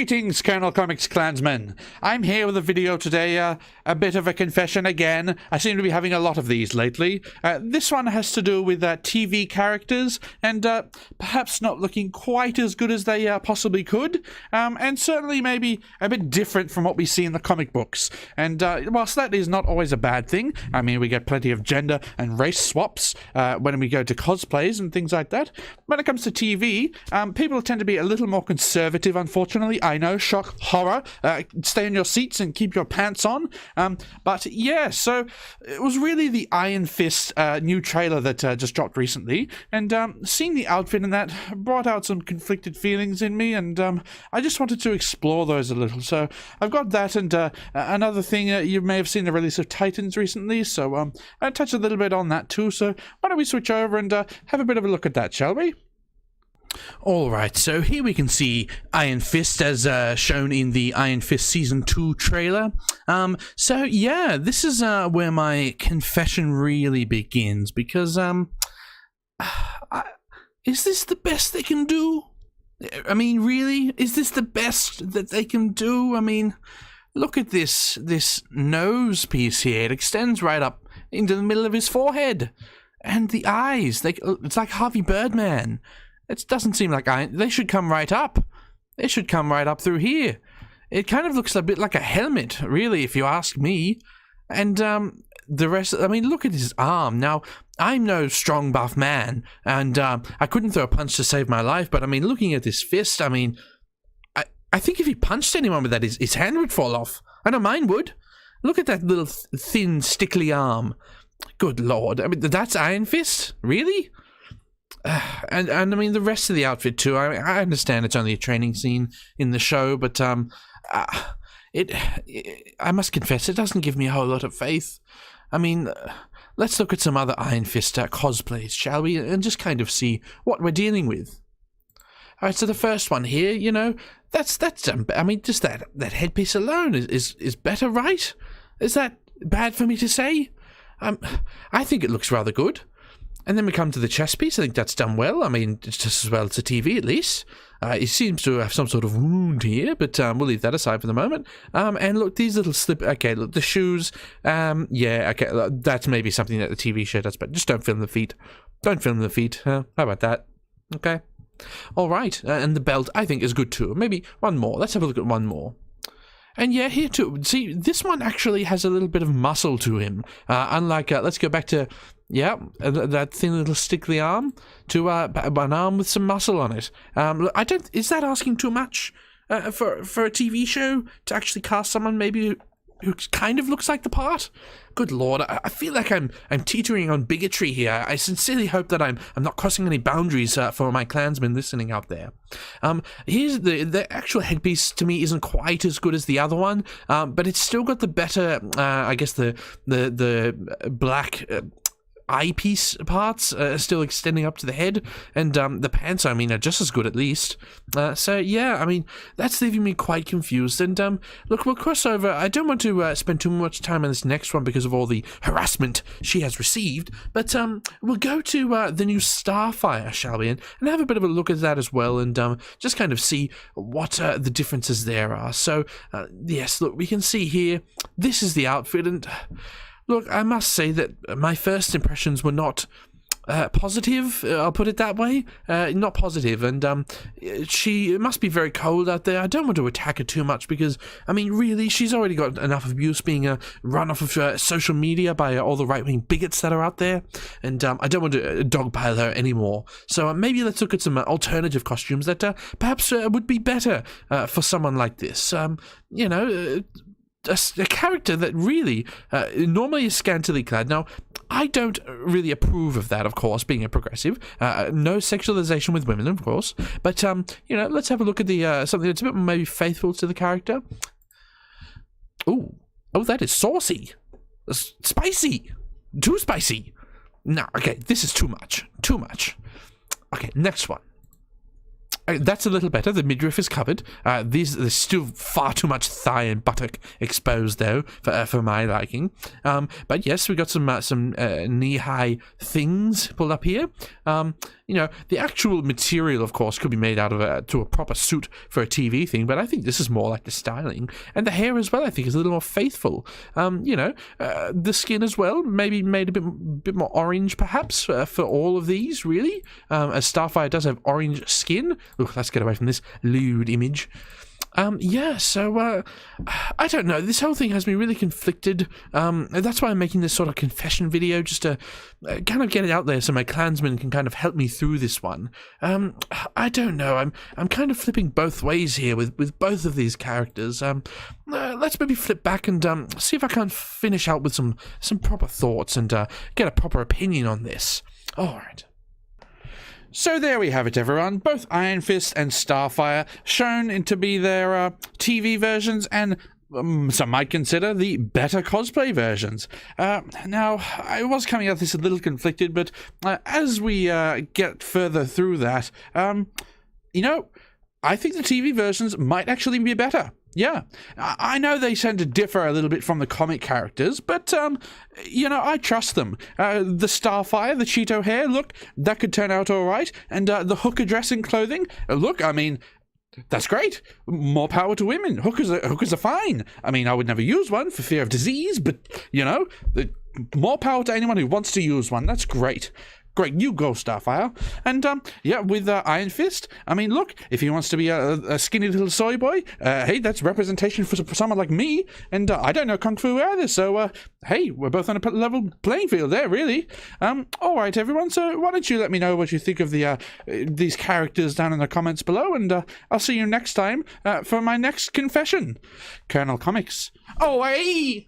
Greetings, Colonel Comics Clansmen. I'm here with a video today, a bit of a confession again. I seem to be having a lot of these lately. This one has to do with TV characters, and perhaps not looking quite as good as they possibly could, and certainly maybe a bit different from what we see in the comic books. And whilst that is not always a bad thing, I mean, we get plenty of gender and race swaps when we go to cosplays and things like that. When it comes to TV, people tend to be a little more conservative, unfortunately. I know, shock, horror. Stay in your seats and keep your pants on. But yeah, so it was really the Iron Fist new trailer that just dropped recently, and seeing the outfit in that brought out some conflicted feelings in me, and I just wanted to explore those a little. So I've got that, and another thing, you may have seen the release of Titans recently, so I touched a little bit on that too. So why don't we switch over and have a bit of a look at that, shall we? Alright, so here we can see Iron Fist as shown in the Iron Fist Season 2 trailer. So yeah, this is where my confession really begins, because is this the best they can do? I mean, really? Is this the best that they can do? I mean, look at this nose piece here. It extends right up into the middle of his forehead. And the eyes, it's like Harvey Birdman. It doesn't seem like they should come right up. They should come right up through here. It kind of looks a bit like a helmet, really, if you ask me. And the rest, I mean, look at his arm. Now, I'm no strong, buff man, and I couldn't throw a punch to save my life, but I mean, looking at this fist, I mean, I think if he punched anyone with that, his hand would fall off. I know mine would. Look at that little thin, stickly arm. Good lord. I mean, that's Iron Fist? Really? And I mean, the rest of the outfit too. I understand it's only a training scene in the show, but I must confess, it doesn't give me a whole lot of faith. I mean, let's look at some other Iron Fist cosplays, shall we? And just kind of see what we're dealing with. Alright, so the first one here, you know, that's I mean, just that headpiece alone is better, right? Is that bad for me to say? I think it looks rather good. And then we come to the chest piece. I think that's done well. I mean, it's just as well as a TV, at least. It seems to have some sort of wound here, but we'll leave that aside for the moment. And look, these little okay, look, the shoes. Yeah, okay, that's maybe something that the TV show does, but just don't film the feet. Don't film the feet. How about that? Okay. All right. And the belt, I think, is good too. Maybe one more. Let's have a look at one more. And yeah, here too. See, this one actually has a little bit of muscle to him. Unlike, let's go back to, yeah, that thin little stickly arm to an arm with some muscle on it. Is that asking too much for a TV show to actually cast someone maybe who kind of looks like the part? Good lord, I feel like I'm teetering on bigotry here. I sincerely hope that I'm not crossing any boundaries for my clansmen listening out there. Here's the actual headpiece. To me, isn't quite as good as the other one, but it's still got the better, I guess the black eyepiece parts still extending up to the head, and the pants, I mean, are just as good at least. So yeah, I mean, that's leaving me quite confused. And look, we'll cross over. I don't want to spend too much time on this next one because of all the harassment she has received, but we'll go to the new Starfire, shall we, and have a bit of a look at that as well, and just kind of see what the differences there are. So yes, look, we can see here, this is the outfit, and look, I must say that my first impressions were not positive, I'll put it that way. Not positive, and it must be very cold out there. I don't want to attack her too much because, I mean, really, she's already got enough abuse being run off of social media by all the right-wing bigots that are out there, and I don't want to dogpile her anymore. So maybe let's look at some alternative costumes that perhaps would be better for someone like this. You know, a character that really normally is scantily clad. Now, I don't really approve of that, of course, being a progressive. No sexualization with women, of course. But, you know, let's have a look at the something that's a bit maybe faithful to the character. Oh, that is saucy. Spicy. Too spicy. No, okay, this is too much. Too much. Okay, next one. That's a little better. The midriff is covered. There's still far too much thigh and buttock exposed, though, for my liking. But yes, we got some knee-high things pulled up here. You know, the actual material, of course, could be made out of to a proper suit for a TV thing, but I think this is more like the styling. And the hair as well, I think, is a little more faithful. You know, the skin as well, maybe made a bit more orange, perhaps, for all of these, really. As Starfire does have orange skin. Look, let's get away from this lewd image. Yeah, so, I don't know, this whole thing has me really conflicted, that's why I'm making this sort of confession video, just to kind of get it out there so my clansmen can kind of help me through this one. I don't know, I'm kind of flipping both ways here with both of these characters. Let's maybe flip back and, see if I can finish out with some proper thoughts and, get a proper opinion on this. Alright. So there we have it, everyone. Both Iron Fist and Starfire shown to be their TV versions and some might consider the better cosplay versions. Now, I was coming at this a little conflicted, but as we get further through that, you know, I think the TV versions might actually be better. Yeah, I know they tend to differ a little bit from the comic characters, but, you know, I trust them. The Starfire, the Cheeto hair, look, that could turn out alright, and the hooker dress and clothing, look, I mean, that's great. More power to women. Hookers are fine. I mean, I would never use one for fear of disease, but, you know, more power to anyone who wants to use one. That's great. Great, you go, Starfire. And, yeah, with Iron Fist, I mean, look, if he wants to be a skinny little soy boy, hey, that's representation for someone like me, and I don't know Kung Fu either, so, hey, we're both on a level playing field there, really. Alright, everyone, so why don't you let me know what you think of these characters down in the comments below, and I'll see you next time for my next confession. Colonel Comics. Oh, hey!